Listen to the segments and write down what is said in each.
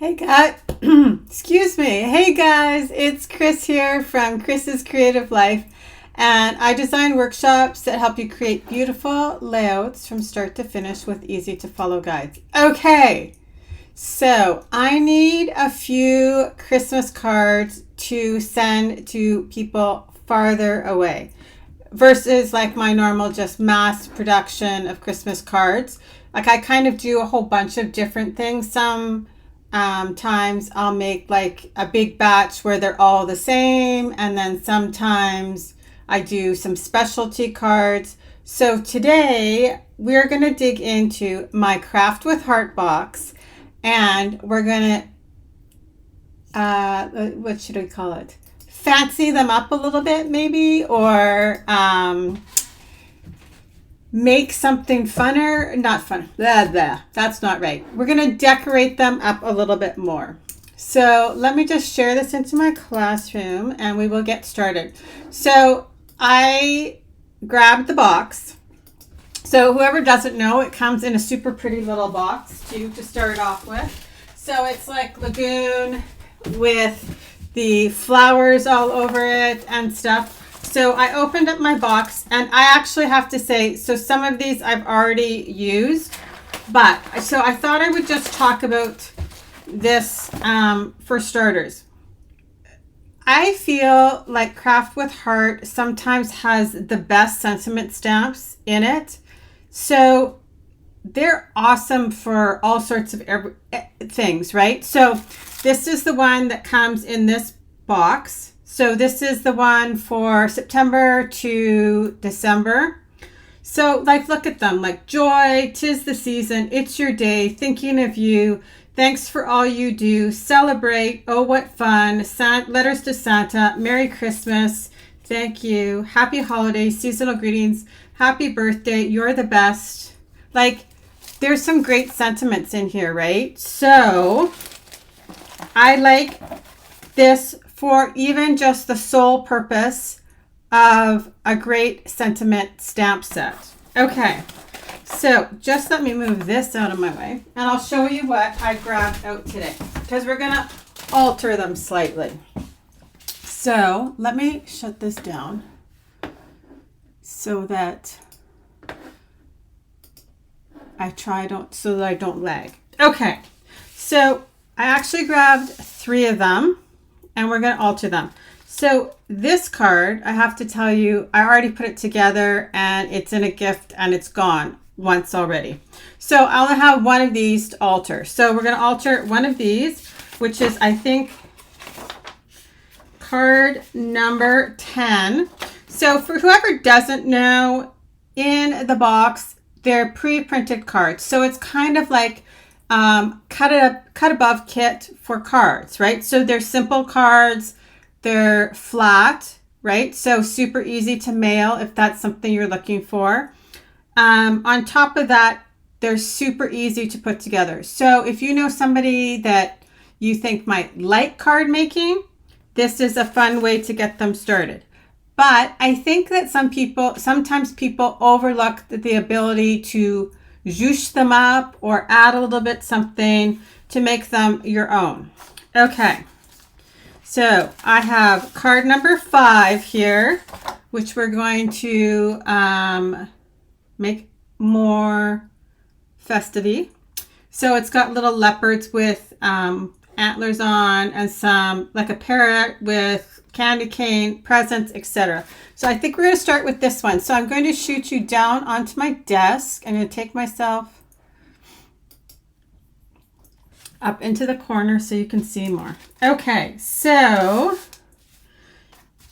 Hey guys, excuse me. Hey guys, it's Chris here from Chris's Creative Life, and I design workshops that help you create beautiful layouts from start to finish with easy to follow guides. Okay, so I need a few Christmas cards to send to people farther away versus like my normal just mass production of Christmas cards. Like I kind of do a whole bunch of different things. Some times I'll make like a big batch where they're all the same, and then sometimes I do some specialty cards. So today we're going to dig into my Craft with Heart box, and we're going to what should we call it, fancy them up a little bit maybe, or make something funner, not fun, blah, blah. That's not right. We're going to decorate them up a little bit more. So let me just share this into my classroom and we will get started. So I grabbed the box. So whoever doesn't know, it comes in a super pretty little box too to start off with. So it's like Lagoon with the flowers all over it and stuff. So I opened up my box, and I actually have to say, so some of these I've already used, but so I thought I would just talk about this for starters. I feel like Craft with Heart sometimes has the best sentiment stamps in it. So they're awesome for all sorts of things, right? So this is the one that comes in this box. So this is the one for September to December. So like, look at them, like joy, 'tis the season, it's your day, thinking of you, thanks for all you do, celebrate, oh what fun, letters to Santa, Merry Christmas, thank you, happy holidays, seasonal greetings, happy birthday, you're the best. Like, there's some great sentiments in here, right? So I like this for even just the sole purpose of a great sentiment stamp set. Okay, so just let me move this out of my way, and I'll show you what I grabbed out today, because we're gonna alter them slightly. So let me shut this down so that so that I don't lag. Okay, so I actually grabbed 3 of them, and we're going to alter them. So this card, I have to tell you, I already put it together and it's in a gift and it's gone once already. So I'll have one of these to alter. So we're going to alter one of these, which is, I think, card number 10. So for whoever doesn't know, in the box, they're pre-printed cards. So it's kind of like cut above kit for cards, right? So they're simple cards, they're flat, right? So super easy to mail if that's something you're looking for. On top of that, they're super easy to put together. So if you know somebody that you think might like card making, this is a fun way to get them started. But I think that sometimes people overlook the ability to zhoosh them up or add a little bit something to make them your own. Okay, so I have card number 5 here, which we're going to make more festive. So it's got little leopards with antlers on, and some like a parrot with candy cane, presents, etc. So I think we're going to start with this one. So I'm going to shoot you down onto my desk. I'm going to take myself up into the corner so you can see more. Okay, so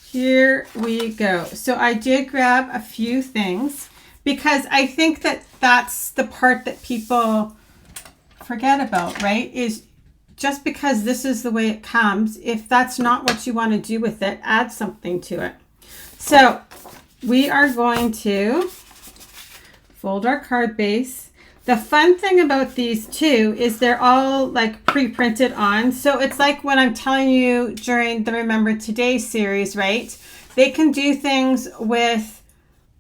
here we go. So I did grab a few things because I think that that's the part that people forget about, right? Is just because this is the way it comes, if that's not what you want to do with it, add something to it. So we are going to fold our card base. The fun thing about these too is they're all like pre-printed on. So it's like when I'm telling you during the Remember Today series, right? They can do things with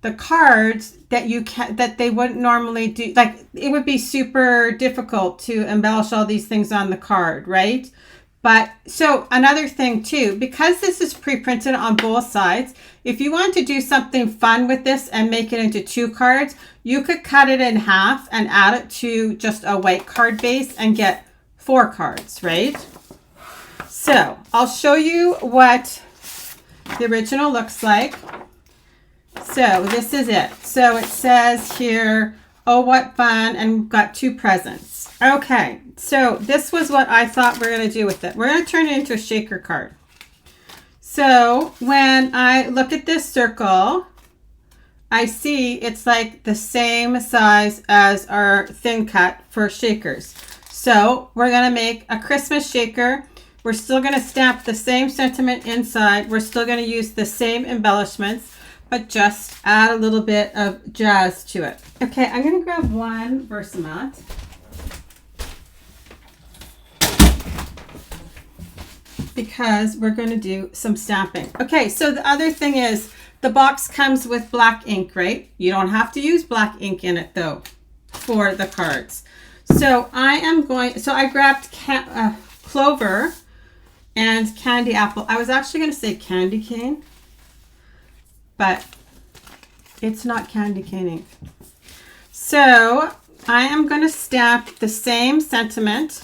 the cards that that they wouldn't normally do. Like, it would be super difficult to embellish all these things on the card, right? But so another thing too, because this is pre-printed on both sides, if you want to do something fun with this and make it into 2 cards, you could cut it in half and add it to just a white card base and get 4 cards, right? So I'll show you what the original looks like. So this is it. So it says here, oh, what fun, and we've got 2 presents. Okay, so this was what I thought we're going to do with it. We're going to turn it into a shaker card. So when I look at this circle, I see it's like the same size as our thin cut for shakers. So we're going to make a Christmas shaker. We're still going to stamp the same sentiment inside. We're still going to use the same embellishments, but just add a little bit of jazz to it. Okay, I'm going to grab one Versamat. Because we're going to do some stamping. Okay, so the other thing is the box comes with black ink, right? You don't have to use black ink in it though for the cards. So I grabbed clover and candy apple. I was actually going to say candy cane, but it's not candy cane ink. So I am going to stamp the same sentiment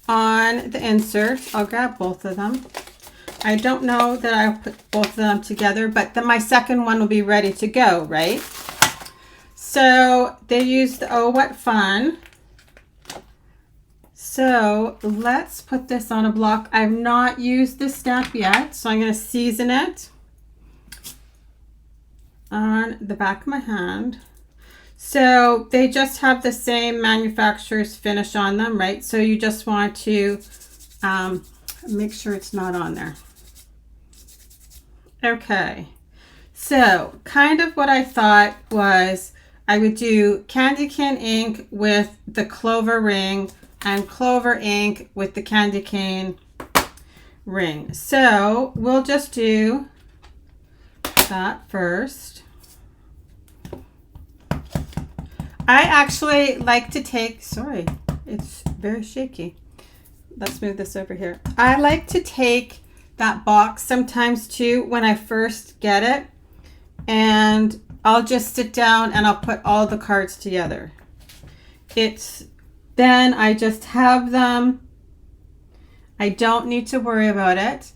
on the insert. I'll grab both of them. I don't know that I'll put both of them together, but then my second one will be ready to go, right? So they used the Oh What Fun. So let's put this on a block. I've not used this stamp yet, so I'm going to season it on the back of my hand. So they just have the same manufacturer's finish on them, right? So you just want to make sure it's not on there. Okay, so kind of what I thought was I would do candy cane ink with the clover ring and clover ink with the candy cane ring. So we'll just do that first. I actually like to take, sorry, it's very shaky. Let's move this over here. I like to take that box sometimes too when I first get it, and I'll just sit down and I'll put all the cards together. Then I just have them. I don't need to worry about it.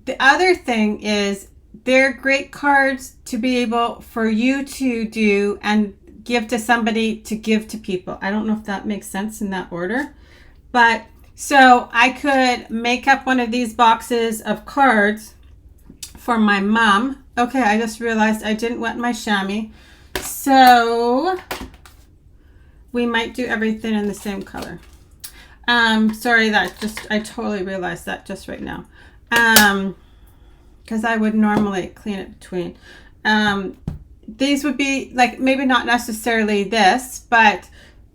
The other thing is they're great cards to be able for you to do and give to somebody to give to people. I don't know if that makes sense in that order, but so I could make up one of these boxes of cards for my mom. Okay, I just realized I didn't wet my chamois, so we might do everything in the same color. Sorry, I totally realized that just right now, because I would normally clean it between. These would be like, maybe not necessarily this, but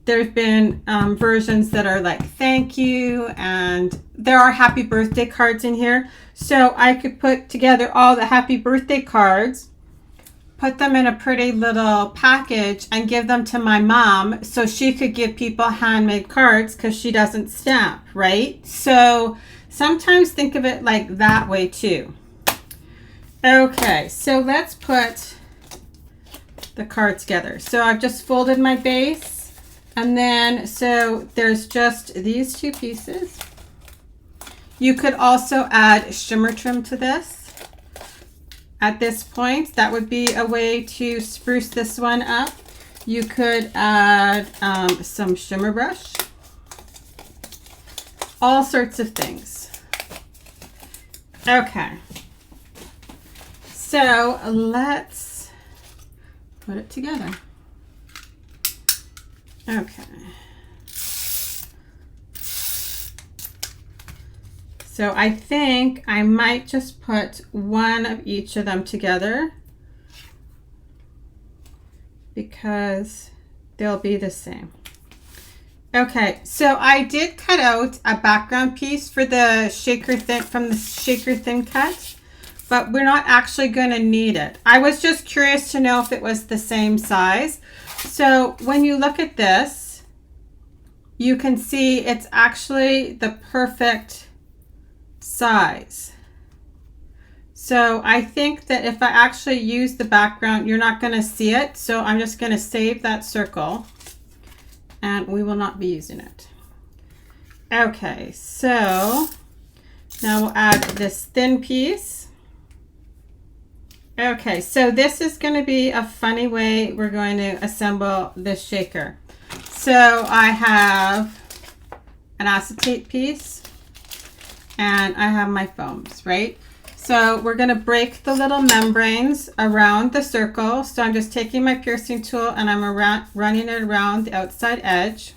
there's been versions that are like thank you, and there are happy birthday cards in here. So I could put together all the happy birthday cards, put them in a pretty little package and give them to my mom so she could give people handmade cards because she doesn't stamp, right? So sometimes think of it like that way too. Okay, so let's put the card together. So I've just folded my base, and then so there's just these 2 pieces. You could also add shimmer trim to this at this point. That would be a way to spruce this one up. You could add some shimmer brush, all sorts of things. Okay, so let's put it together. Okay. So I think I might just put one of each of them together because they'll be the same. Okay, so I did cut out a background piece for the shaker thin, from the shaker thin cut, but we're not actually going to need it. I was just curious to know if it was the same size. So when you look at this, you can see it's actually the perfect size. So I think that if I actually use the background, you're not going to see it. So I'm just going to save that circle and we will not be using it. Okay, so now we'll add this thin piece. Okay, so this is going to be a funny way we're going to assemble this shaker. So I have an acetate piece and I have my foams, right? So we're going to break the little membranes around the circle. So I'm just taking my piercing tool and I'm running it around the outside edge,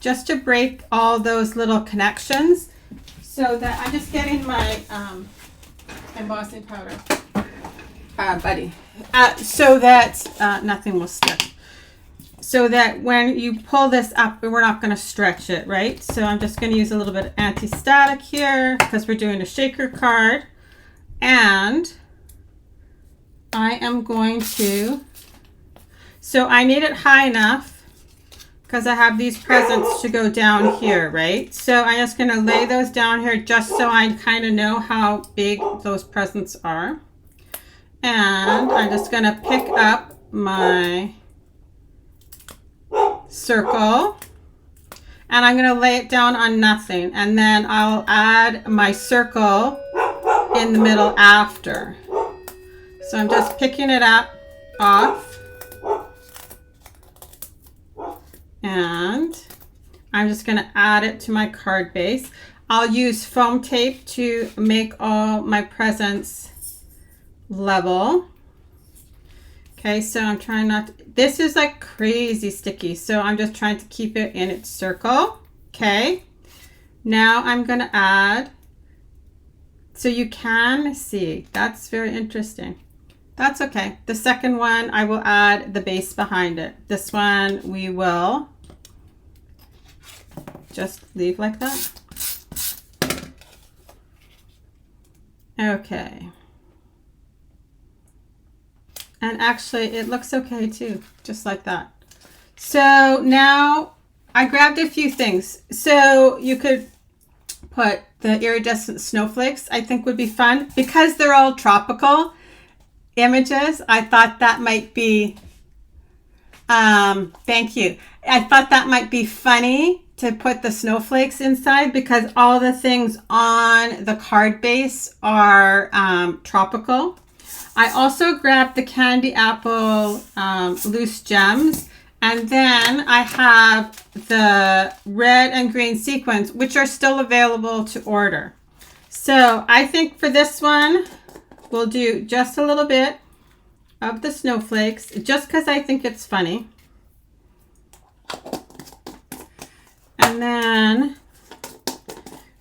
just to break all those little connections, so that I'm just getting my embossing powder, so that nothing will stick. So that when you pull this up, we're not going to stretch it, right? So I'm just going to use a little bit of anti-static here because we're doing a shaker card. And I am going to, so I need it high enough because I have these presents to go down here, right? So I'm just going to lay those down here just so I kind of know how big those presents are. And I'm just going to pick up my circle and I'm going to lay it down on nothing, and then I'll add my circle in the middle after. So I'm just picking it up off and I'm just going to add it to my card base. I'll use foam tape to make all my presents level. Okay, so I'm trying not to, this is like crazy sticky, so I'm just trying to keep it in its circle. Okay, now I'm going to add, so you can see, that's very interesting. That's okay. The second one, I will add the base behind it. This one we will just leave like that. Okay. And actually it looks okay too, just like that. So now I grabbed a few things. So you could put the iridescent snowflakes, I think would be fun. Because they're all tropical images, I thought that might be, thank you. I thought that might be funny to put the snowflakes inside because all the things on the card base are tropical. I also grabbed the candy apple loose gems, and then I have the red and green sequins, which are still available to order. So I think for this one, we'll do just a little bit of the snowflakes, just because I think it's funny. And then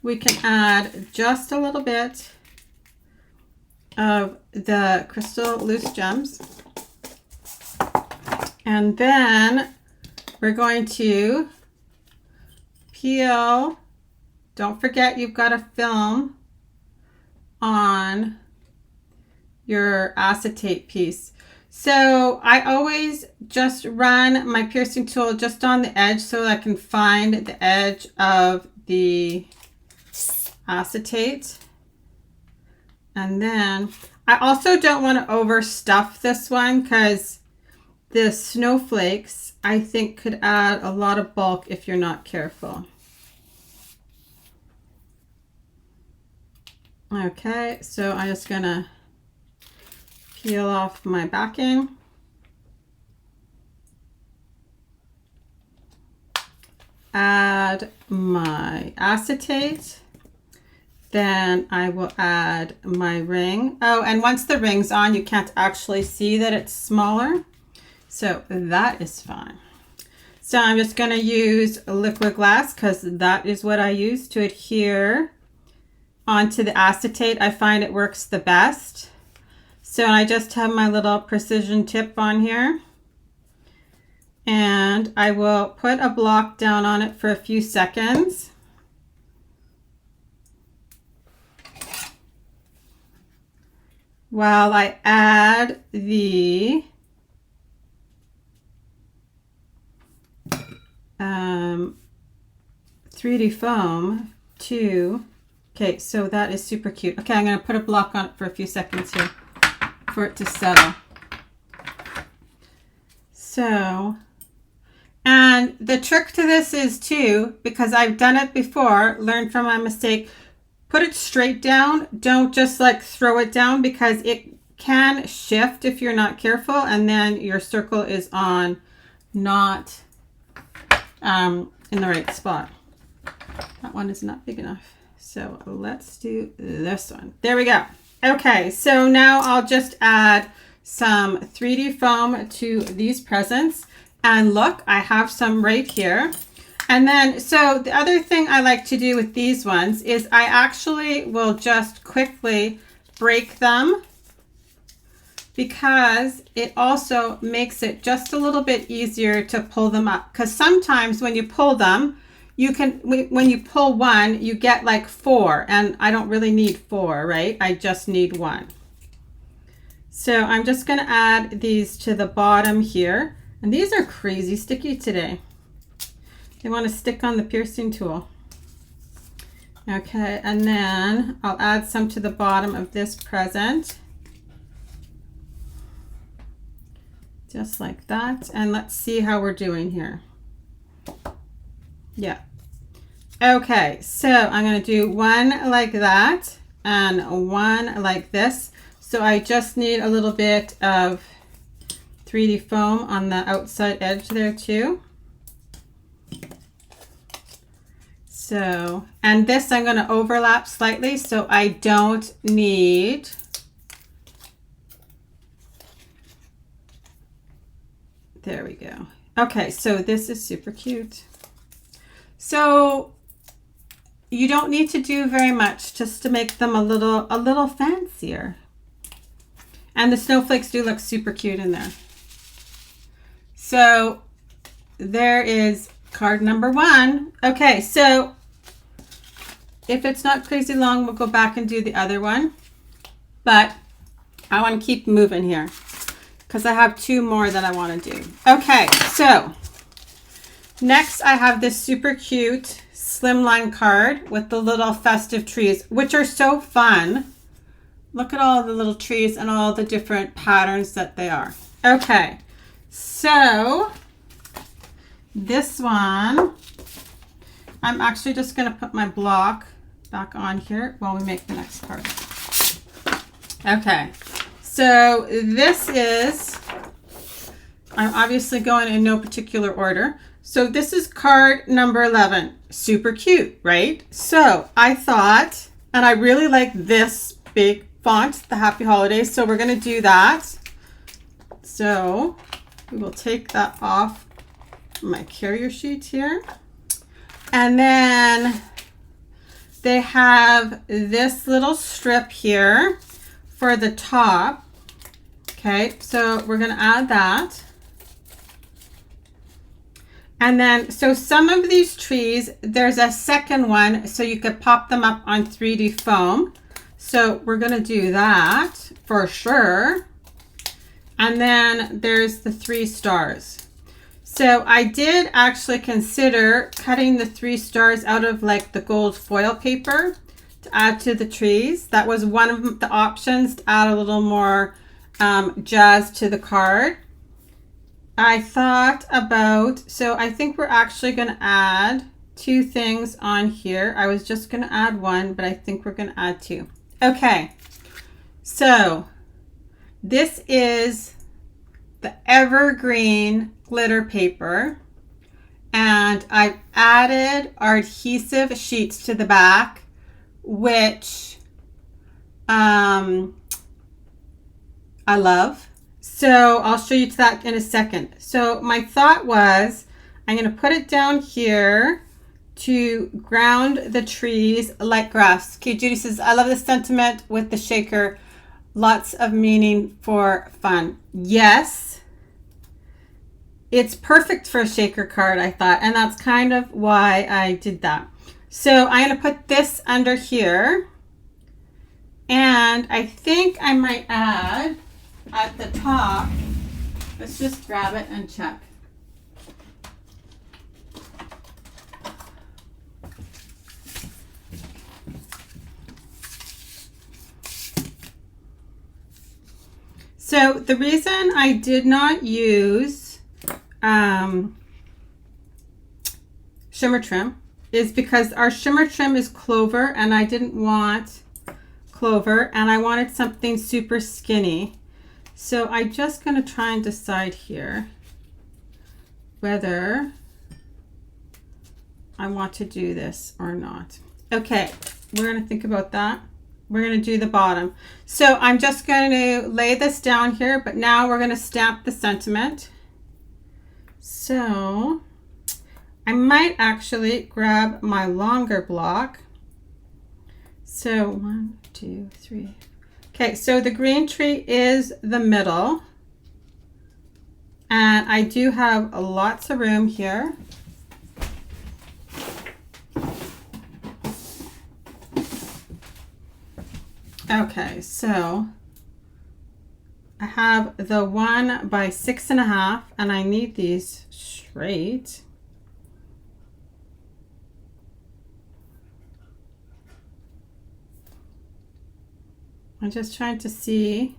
we can add just a little bit of the crystal loose gems, and then we're going to peel. Don't forget you've got a film on your acetate piece. So I always just run my piercing tool just on the edge so I can find the edge of the acetate. And then I also don't want to overstuff this one because the snowflakes I think could add a lot of bulk if you're not careful. Okay, so I'm just gonna peel off my backing. Add my acetate. Then I will add my ring. Oh, and once the ring's on, you can't actually see that it's smaller. So that is fine. So I'm just going to use liquid glass because that is what I use to adhere onto the acetate. I find it works the best. So I just have my little precision tip on here. And I will put a block down on it for a few seconds. while I add the 3D foam to, okay, so that is super cute. Okay, I'm going to put a block on it for a few seconds here for it to settle. So, and the trick to this is too, because I've done it before, learned from my mistake, put it straight down. Don't just like throw it down, because it can shift if you're not careful, and then your circle is on not in the right spot. That one is not big enough. So let's do this one. There we go. Okay, so now I'll just add some 3D foam to these presents. And look, I have some right here. And then, so the other thing I like to do with these ones is I actually will just quickly break them, because it also makes it just a little bit easier to pull them up. Because sometimes when you pull them, you can, when you pull one, you get like 4, and I don't really need 4, right? I just need 1. So I'm just going to add these to the bottom here. And these are crazy sticky today. They want to stick on the piercing tool. Okay, and then I'll add some to the bottom of this present. Just like that. And let's see how we're doing here. Yeah. Okay, so I'm going to do one like that and one like this. So I just need a little bit of 3D foam on the outside edge there too. So, and this I'm going to overlap slightly so I don't need there we go. Okay, so this is super cute. So you don't need to do very much just to make them a little fancier. And the snowflakes do look super cute in there. So there is card number 1. Okay, so if it's not crazy long, we'll go back and do the other one. But I want to keep moving here because I have 2 more that I want to do. Okay, so next I have this super cute slimline card with the little festive trees, which are so fun. Look at all the little trees and all the different patterns that they are. Okay, so this one, I'm actually just going to put my block back on here while we make the next card. Okay, so this is, I'm obviously going in no particular order. So this is card number 11. Super cute, right? So I thought, and I really like this big font, the Happy Holidays. So we're going to do that. So we will take that off my carrier sheet here. And then they have this little strip here for the top. Okay, so we're going to add that. And then, so some of these trees, there's a second one, so you could pop them up on 3D foam. So we're going to do that for sure. And then there's the 3 stars. So I did actually consider cutting the 3 stars out of like the gold foil paper to add to the trees. That was one of the options to add a little more jazz to the card. I thought about, so I think we're actually going to add 2 things on here. I was just going to add 1, but I think we're going to add 2. Okay, so this is the evergreen glitter paper, and I've added our adhesive sheets to the back, which I love. So I'll show you that in a second. So my thought was I'm going to put it down here to ground the trees like grass. Okay, Judy says, I love the sentiment with the shaker. Lots of meaning for fun. Yes, it's perfect for a shaker card, I thought. And that's kind of why I did that. So I'm going to put this under here. And I think I might add at the top, let's just grab it and check. So the reason I did not use shimmer trim is because our shimmer trim is clover and I didn't want clover and I wanted something super skinny. So I'm just going to try and decide here whether I want to do this or not. Okay, we're going to think about that. We're going to do the bottom. So I'm just going to lay this down here, but now we're going to stamp the sentiment. So I might actually grab my longer block. So 1, 2, 3. Okay, so the green tree is the middle. And I do have lots of room here. Okay, so I have the 1 by 6.5 and I need these straight. I'm just trying to see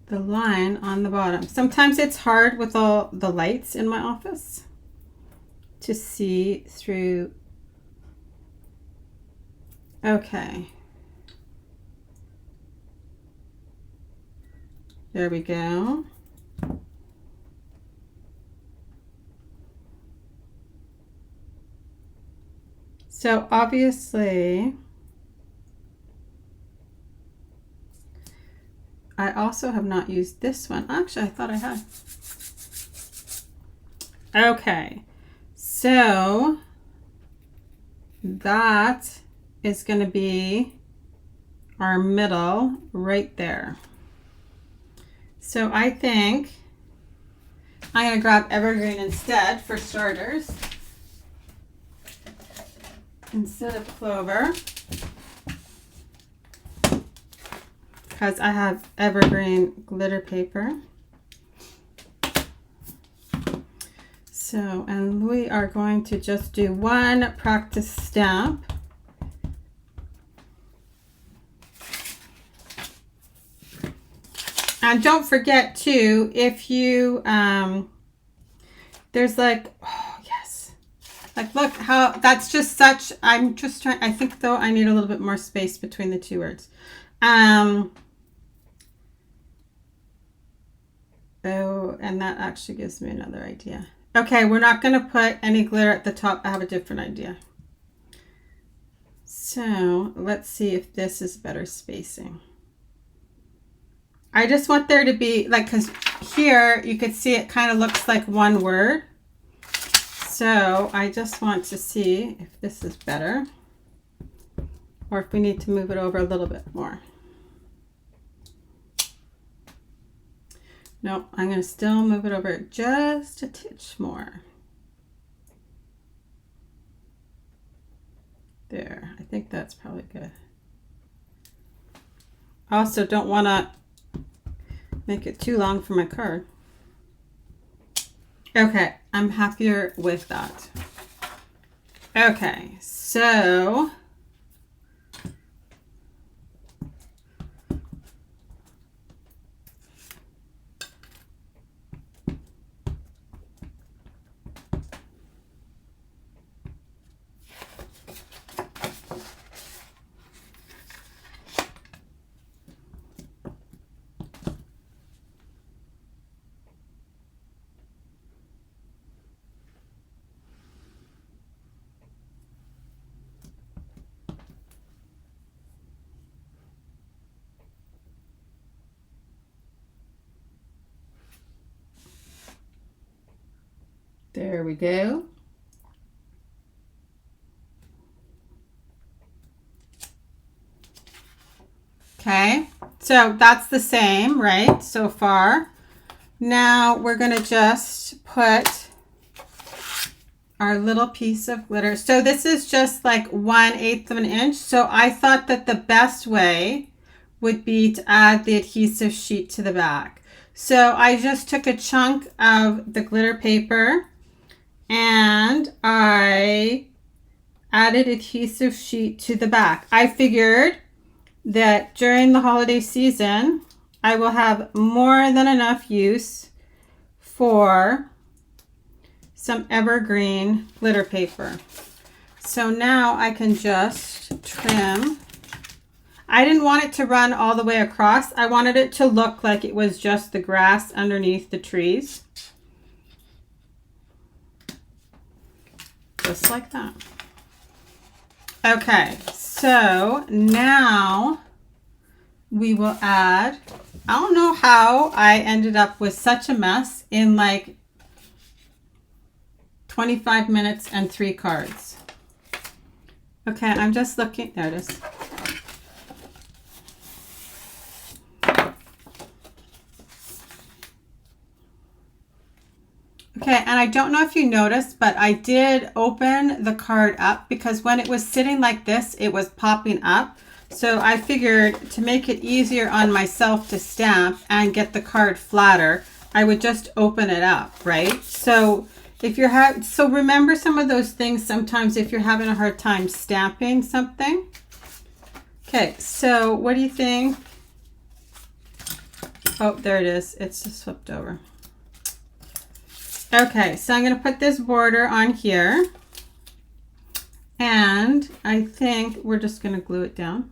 the line on the bottom. Sometimes it's hard with all the lights in my office to see through. Okay. There we go. So obviously, I also have not used this one. Actually, I thought I had. Okay, so that is going to be our middle right there. So I think I'm going to grab evergreen instead for starters, instead of clover, because I have evergreen glitter paper. So, and we are going to just do one practice stamp. And don't forget too, if you, there's like, oh yes, like look how, that's just such, I'm just trying, I think though I need a little bit more space between the two words. Oh, and that actually gives me another idea. Okay, we're not going to put any glitter at the top. I have a different idea. So let's see if this is better spacing. I just want there to be like, because here you could see it kind of looks like one word. So I just want to see if this is better or if we need to move it over a little bit more. No, I'm going to still move it over just a titch more. There, I think that's probably good. Also don't want to make it too long for my card. Okay, I'm happier with that. Okay, so there we go. Okay, so that's the same, right, so far. Now we're going to just put our little piece of glitter. So this is just like 1/8 of an inch. So I thought that the best way would be to add the adhesive sheet to the back. So I just took a chunk of the glitter paper and I added adhesive sheet to the back. I figured that during the holiday season, I will have more than enough use for some evergreen glitter paper. So now I can just trim. I didn't want it to run all the way across. I wanted it to look like it was just the grass underneath the trees. Just like that. Okay, so now we will add, I don't know how I ended up with such a mess in like 25 minutes and 3 cards. Okay, I'm just looking, there it is. Okay, and I don't know if you noticed, but I did open the card up because when it was sitting like this, it was popping up. So I figured to make it easier on myself to stamp and get the card flatter, I would just open it up, right? So if you're so remember some of those things sometimes if you're having a hard time stamping something. Okay, so what do you think? Oh, there it is. It's just flipped over. Okay, so I'm going to put this border on here. And I think we're just going to glue it down.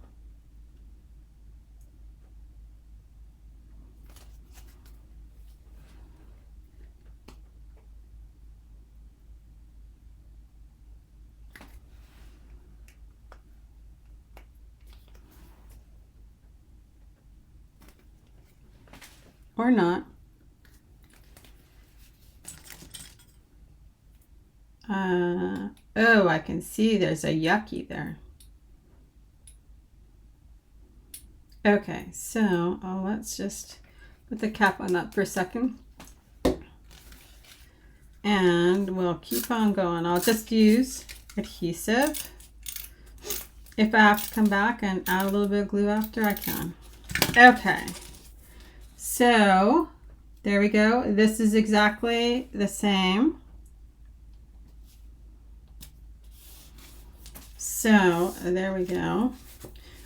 Or not. Oh, I can see there's a yucky there. Okay, so let's just put the cap on that for a second. And we'll keep on going. I'll just use adhesive. If I have to come back and add a little bit of glue after, I can. Okay, so there we go. This is exactly the same. So there we go.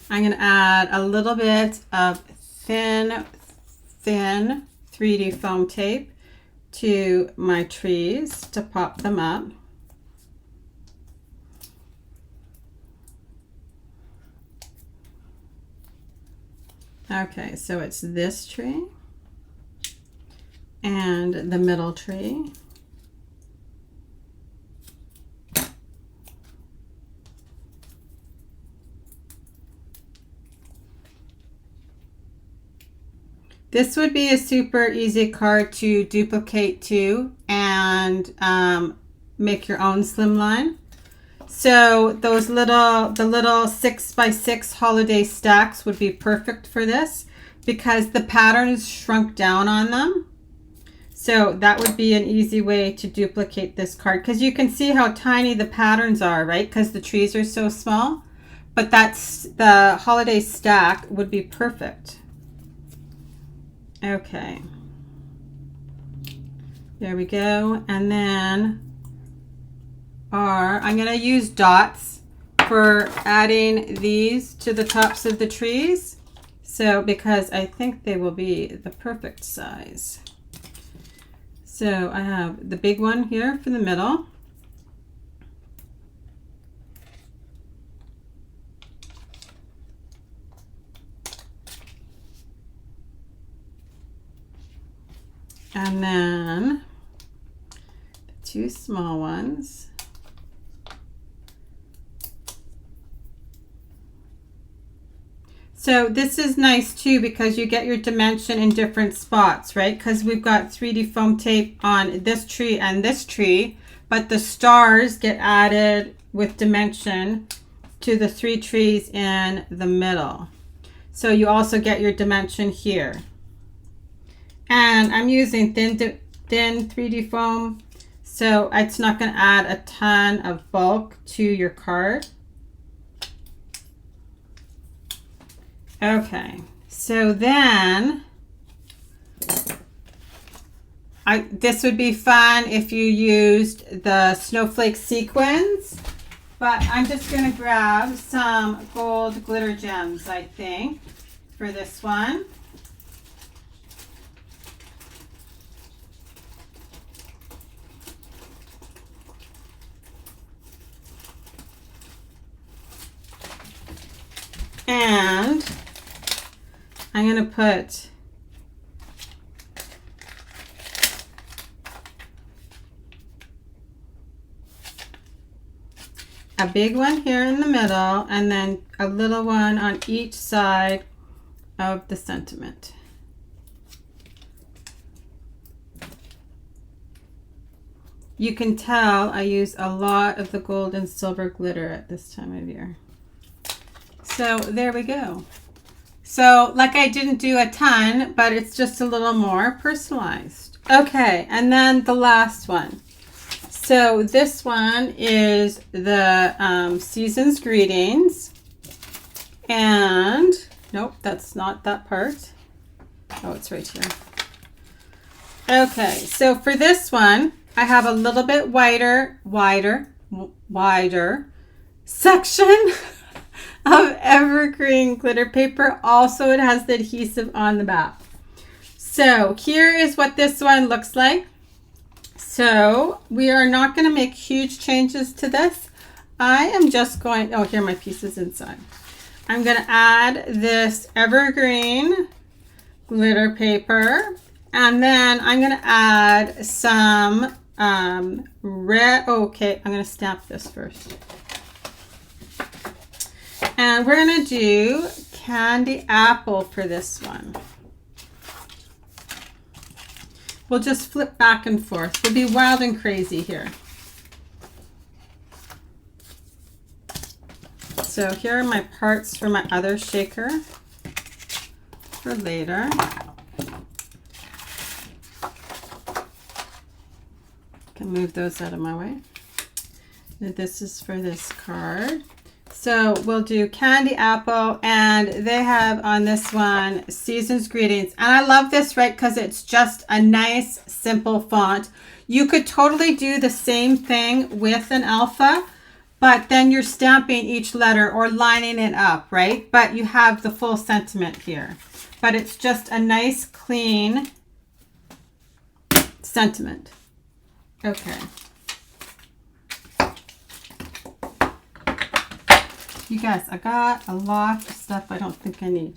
I'm going to add a little bit of thin 3D foam tape to my trees to pop them up. Okay, so it's this tree and the middle tree. This would be a super easy card to duplicate too and make your own slimline. So those the little 6x6 holiday stacks would be perfect for this because the pattern is shrunk down on them. So that would be an easy way to duplicate this card because you can see how tiny the patterns are, right? Because the trees are so small. But that's the holiday stack would be perfect. Okay, there we go. And then I'm going to use dots for adding these to the tops of the trees. So because I think they will be the perfect size. So I have the big one here for the middle. And then the 2 small ones. So this is nice too because you get your dimension in different spots, right? Because we've got 3D foam tape on this tree and this tree, but the stars get added with dimension to the 3 trees in the middle. So you also get your dimension here. And I'm using thin 3D foam So it's not going to add a ton of bulk to your card. Okay, so then this would be fun if you used the snowflake sequins, but I'm just going to grab some gold glitter gems, I think, for this one. And I'm going to put a big one here in the middle and then a little one on each side of the sentiment. You can tell I use a lot of the gold and silver glitter at this time of year. So there we go. So like I didn't do a ton, but it's just a little more personalized. Okay, and then the last one. So this one is the Season's Greetings. And, nope, that's not that part. Oh, it's right here. Okay, so for this one, I have a little bit wider section of evergreen glitter paper. Also, it has the adhesive on the back. So here is what this one looks like. So we are not going to make huge changes to this. I am just going, oh, here are my pieces inside. I'm going to add this evergreen glitter paper, and then I'm going to add some red, okay, I'm going to stamp this first. And we're going to do candy apple for this one. We'll just flip back and forth. We'll be wild and crazy here. So here are my parts for my other shaker for later. Can move those out of my way. And this is for this card. So we'll do candy apple, and they have on this one Season's Greetings. And I love this, right, because it's just a nice, simple font. You could totally do the same thing with an alpha, but then you're stamping each letter or lining it up, right? But you have the full sentiment here. But it's just a nice, clean sentiment. Okay. You guys, I got a lot of stuff I don't think I need.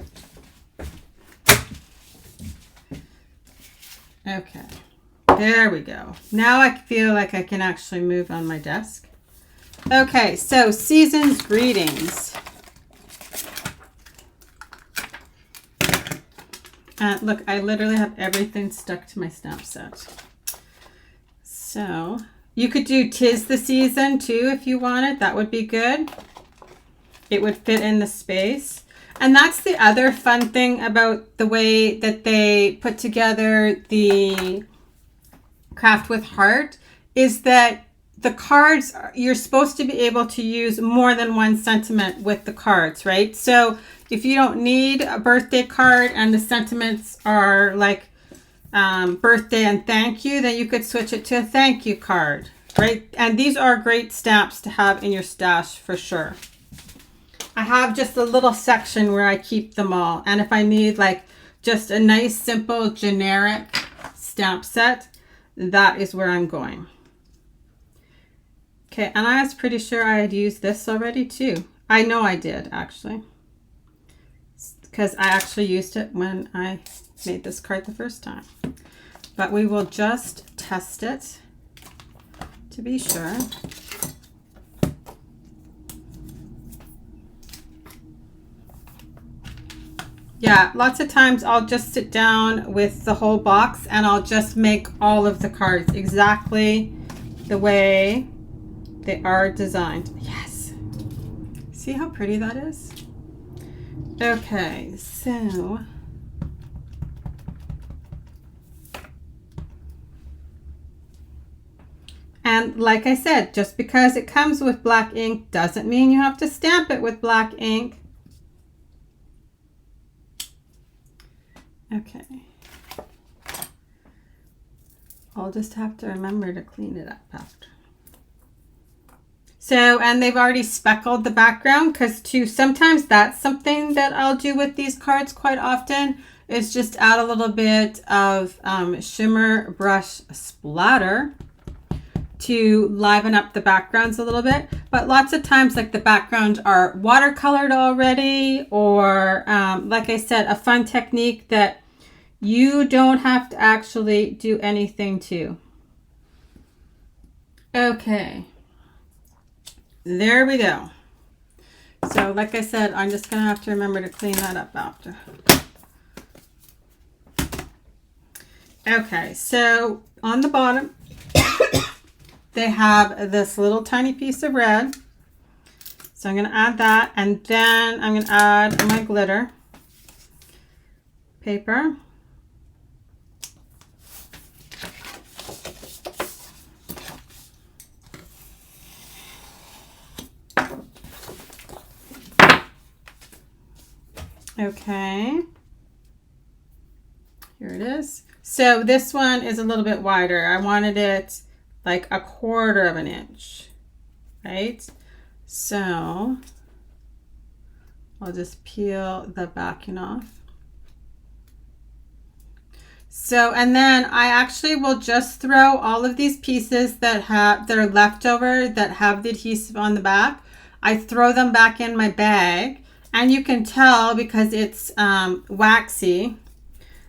Okay, there we go. Now I feel like I can actually move on my desk. Okay, so Season's Greetings. Look, I literally have everything stuck to my stamp set. So you could do 'Tis the Season too if you wanted. That would be good. It would fit in the space. And that's the other fun thing about the way that they put together the Craft with Heart is that the cards, you're supposed to be able to use more than one sentiment with the cards, right? So if you don't need a birthday card and the sentiments are like birthday and thank you, then you could switch it to a thank you card, right? And these are great stamps to have in your stash for sure. I have just a little section where I keep them all. And if I need like just a nice, simple, generic stamp set, that is where I'm going. Okay, and I was pretty sure I had used this already too. I know I did actually, because I actually used it when I made this card the first time. But we will just test it to be sure. Yeah, lots of times I'll just sit down with the whole box and I'll just make all of the cards exactly the way they are designed. Yes. See how pretty that is? Okay, so And like I said, just because it comes with black ink doesn't mean you have to stamp it with black ink. Okay. I'll just have to remember to clean it up after. So, and they've already speckled the background, because too, sometimes that's something that I'll do with these cards quite often, is just add a little bit of shimmer brush splatter to liven up the backgrounds a little bit. But lots of times, like, the backgrounds are watercolored already, or like I said, a fun technique that you don't have to actually do anything to. Okay, there we go. So like I said, I'm just gonna have to remember to clean that up after. Okay, so on the bottom they have this little tiny piece of red, so I'm gonna add that, and then I'm gonna add my glitter paper. Okay, here it is. So this one is a little bit wider. I wanted it like 1/4 inch, right? So I'll just peel the backing off. So, and then I actually will just throw all of these pieces that are left over that have the adhesive on the back. I throw them back in my bag. And you can tell because it's waxy.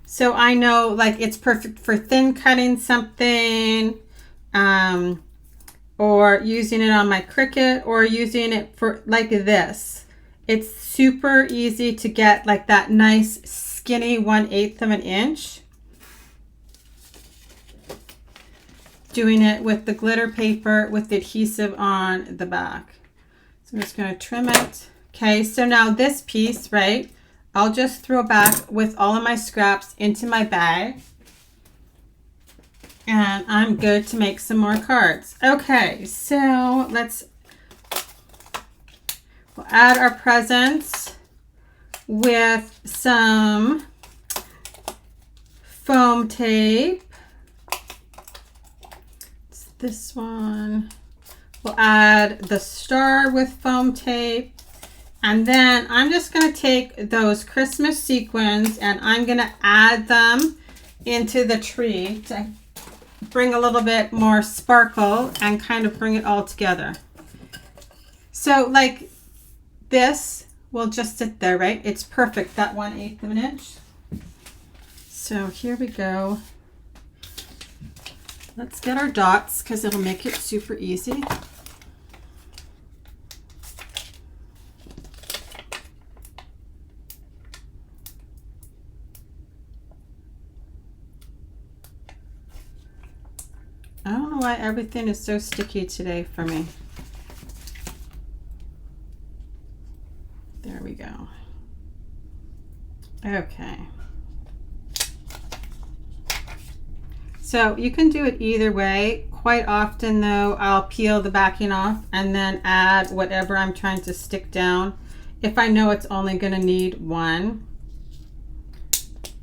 So I know, like, it's perfect for thin cutting something, or using it on my Cricut, or using it for like this. It's super easy to get like that nice skinny 1/8 inch. Doing it with the glitter paper with the adhesive on the back. So I'm just going to trim it. Okay, so now this piece, right, I'll just throw back with all of my scraps into my bag. And I'm good to make some more cards. Okay, so we'll add our presents with some foam tape. It's this one. We'll add the star with foam tape. And then I'm just going to take those Christmas sequins and I'm going to add them into the tree to bring a little bit more sparkle and kind of bring it all together. So like this will just sit there, right? It's perfect, that 1/8 inch. So here we go. Let's get our dots because it'll make it super easy. I don't know why everything is so sticky today for me. There we go. Okay. So you can do it either way. Quite often though, I'll peel the backing off and then add whatever I'm trying to stick down. If I know it's only going to need one,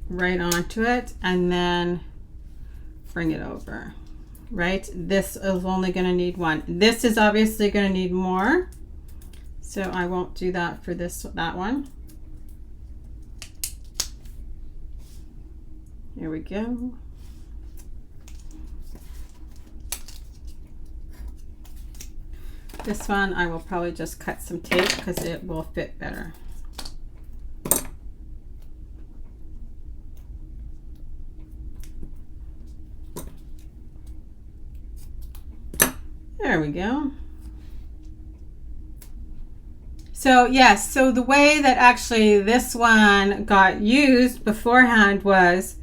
right onto it and then bring it over. Right, this is only going to need one. This is obviously going to need more, so I won't do that for that one. Here we go. This one I will probably just cut some tape because it will fit better. There we go. So yes, so the way that actually this one got used beforehand was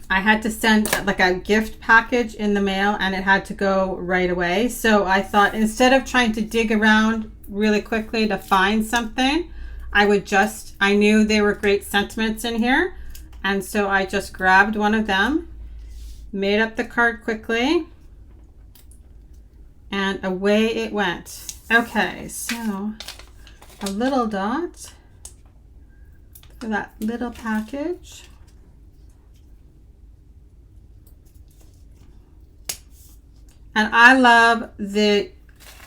I had to send like a gift package in the mail and it had to go right away. So I thought instead of trying to dig around really quickly to find something, I knew there were great sentiments in here. And so I just grabbed one of them, made up the card quickly, And away it went. Okay, so a little dot for that little package. And I love the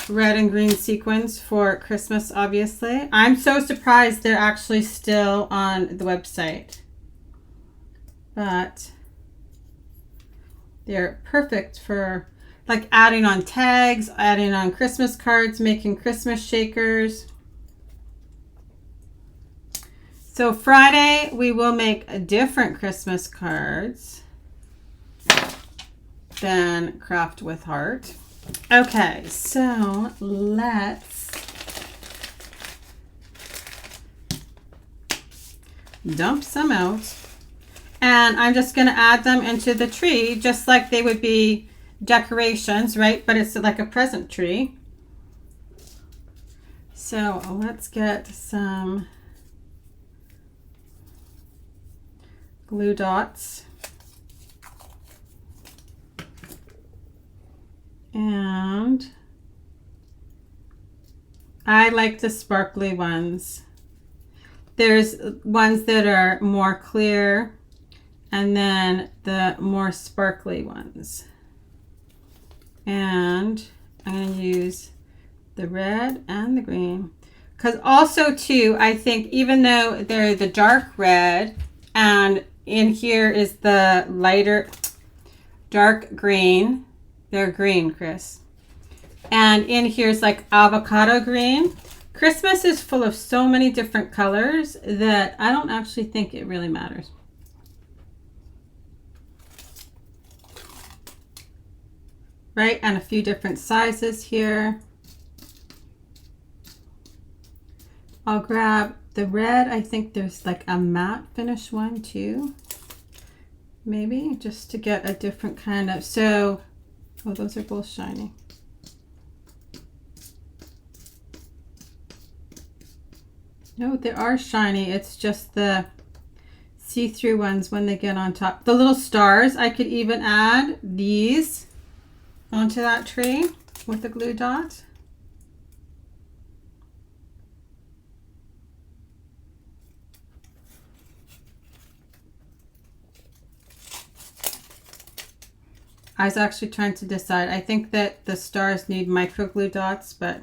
red and green sequins for Christmas, obviously. I'm so surprised they're actually still on the website. But they're perfect for like adding on tags, adding on Christmas cards, making Christmas shakers. So Friday, we will make different Christmas cards than Craft with Heart. Okay, so let's dump some out. And I'm just going to add them into the tree just like they would be decorations, right? But it's like a present tree. So let's get some glue dots. And I like the sparkly ones. There's ones that are more clear and then the more sparkly ones. And I'm going to use the red and the green. Because also too, I think even though they're the dark red and in here is the lighter dark green, they're green, Chris. And in here's like avocado green. Christmas is full of so many different colors that I don't actually think it really matters. Right, and a few different sizes here. I'll grab the red. I think there's like a matte finish one too. Maybe just to get a different kind of, so, oh, those are both shiny. No, they are shiny. It's just the see-through ones when they get on top. The little stars, I could even add these onto that tree with the glue dot. I was actually trying to decide. I think that the stars need micro glue dots, but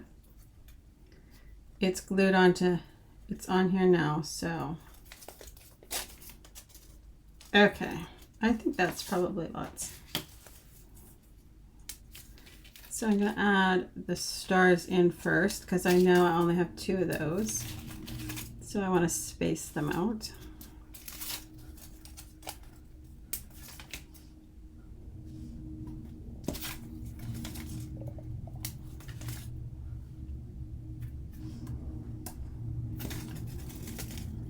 it's glued onto, it's on here now, so. Okay, I think that's probably lots. So I'm going to add the stars in first because I know I only have 2 of those. So I want to space them out.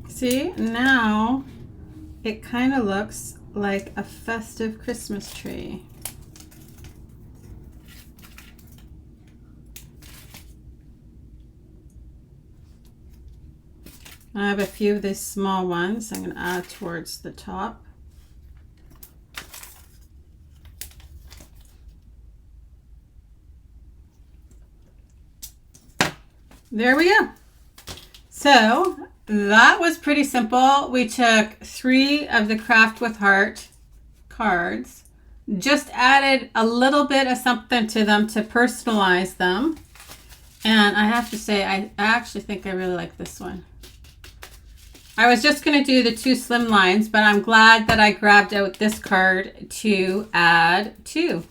See, now it kind of looks like a festive Christmas tree. I have a few of these small ones I'm going to add towards the top. There we go. So that was pretty simple. We took 3 of the Craft with Heart cards, just added a little bit of something to them to personalize them. And I have to say, I actually think I really like this one. I was just going to do the 2 slim lines, but I'm glad that I grabbed out this card to add 2.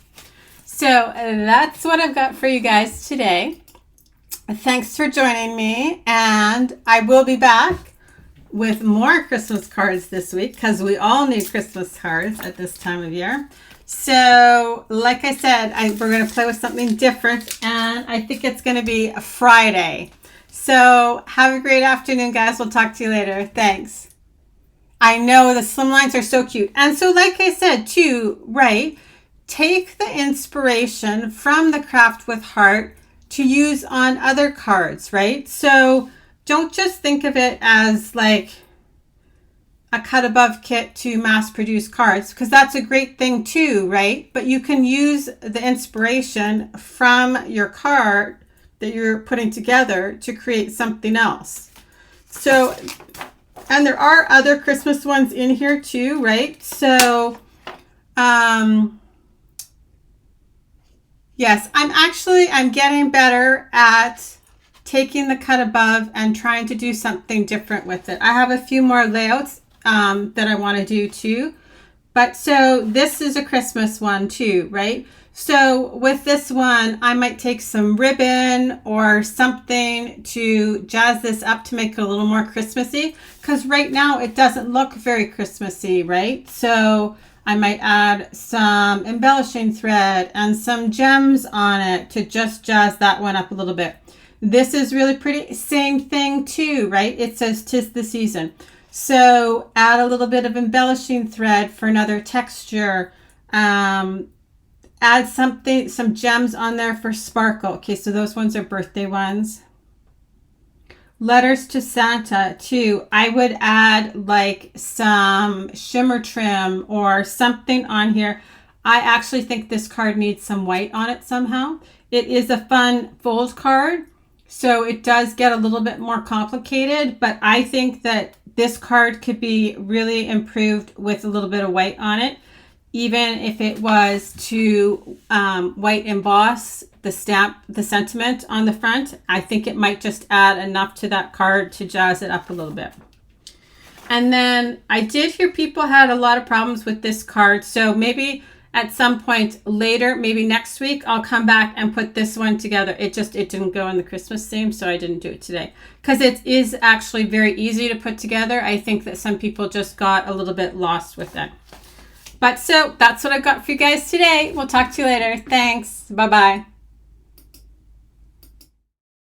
So that's what I've got for you guys today. Thanks for joining me, and I will be back with more Christmas cards this week because we all need Christmas cards at this time of year. So like I said, we're going to play with something different, and I think it's going to be a Friday. So have a great afternoon, guys. We'll talk to you later. Thanks. I know the slim lines are so cute. And so like I said too, right, take the inspiration from the Craft with Heart to use on other cards, right? So don't just think of it as like a cut above kit to mass produce cards, because that's a great thing too, right? But you can use the inspiration from your card that you're putting together to create something else. So, and there are other Christmas ones in here too, right? So, yes, I'm getting better at taking the cut above and trying to do something different with it. I have a few more layouts that I want to do too. But so this is a Christmas one too, right? So with this one, I might take some ribbon or something to jazz this up to make it a little more Christmassy, because right now it doesn't look very Christmassy, right? So I might add some embellishing thread and some gems on it to just jazz that one up a little bit. This is really pretty. Same thing too, right? It says 'tis the season. So add a little bit of embellishing thread for another texture. Add some gems on there for sparkle. Okay, so those ones are birthday ones. Letters to Santa too. I would add like some shimmer trim or something on here. I actually think this card needs some white on it somehow. It is a fun fold card, so it does get a little bit more complicated, but I think that this card could be really improved with a little bit of white on it, even if it was to white emboss the stamp, the sentiment on the front. I think it might just add enough to that card to jazz it up a little bit. And then I did hear people had a lot of problems with this card, so maybe at some point later, maybe next week, I'll come back and put this one together. It didn't go in the Christmas theme, so I didn't do it today. Because it is actually very easy to put together. I think that some people just got a little bit lost with it. But so that's what I've got for you guys today. We'll talk to you later. Thanks. Bye-bye.